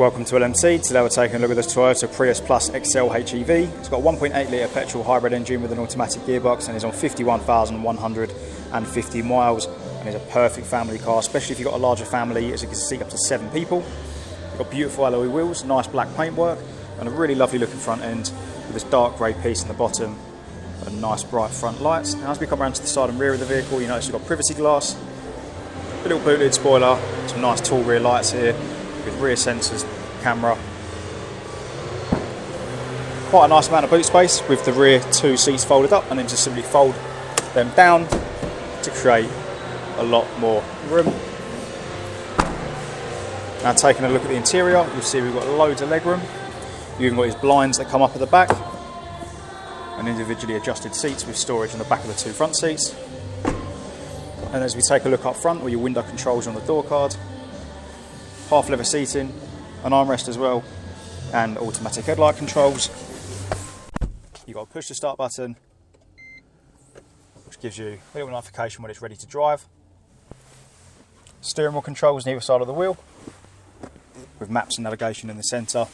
Welcome to LMC. Today we're taking a look at this Toyota Prius Plus XL HEV. It's got a 1.8 litre petrol hybrid engine with an automatic gearbox and is on 51,150 miles and is a perfect family car, especially if you've got a larger family, as it can seat up to 7 people. It's got beautiful alloy wheels, nice black paintwork and a really lovely looking front end with this dark grey piece in the bottom and nice bright front lights. Now as we come around to the side and rear of the vehicle, you notice you've got privacy glass, a little boot lid spoiler, some nice tall rear lights here with rear sensors, camera. Quite a nice amount of boot space with the rear 2 seats folded up and then just simply fold them down to create a lot more room. Now taking a look at the interior, you'll see we've got loads of legroom. You've even got these blinds that come up at the back and individually adjusted seats with storage on the back of the 2 front seats. And as we take a look up front, all your window controls on the door card, half leather seating, an armrest as well, and automatic headlight controls. You've got a push to start button, which gives you a little notification when it's ready to drive. Steering wheel controls on either side of the wheel, with maps and navigation in the centre,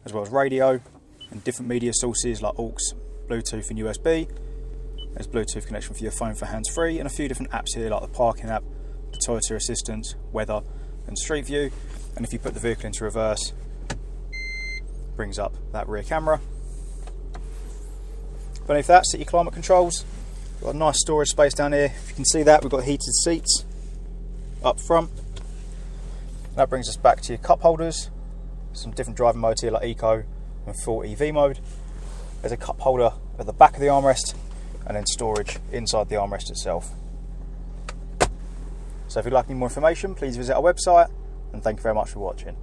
as well as radio and different media sources like aux, Bluetooth and USB. There's Bluetooth connection for your phone for hands-free, and a few different apps here like the parking app, the Toyota Assistant, weather and street view. And if you put the vehicle into reverse, brings up that rear camera. Beneath that, sit your climate controls. Got a nice storage space down here. If you can see that, we've got heated seats up front. That brings us back to your cup holders. Some different driving modes here like Eco and full EV mode. There's a cup holder at the back of the armrest and then storage inside the armrest itself. So if you'd like any more information, please visit our website, and thank you very much for watching.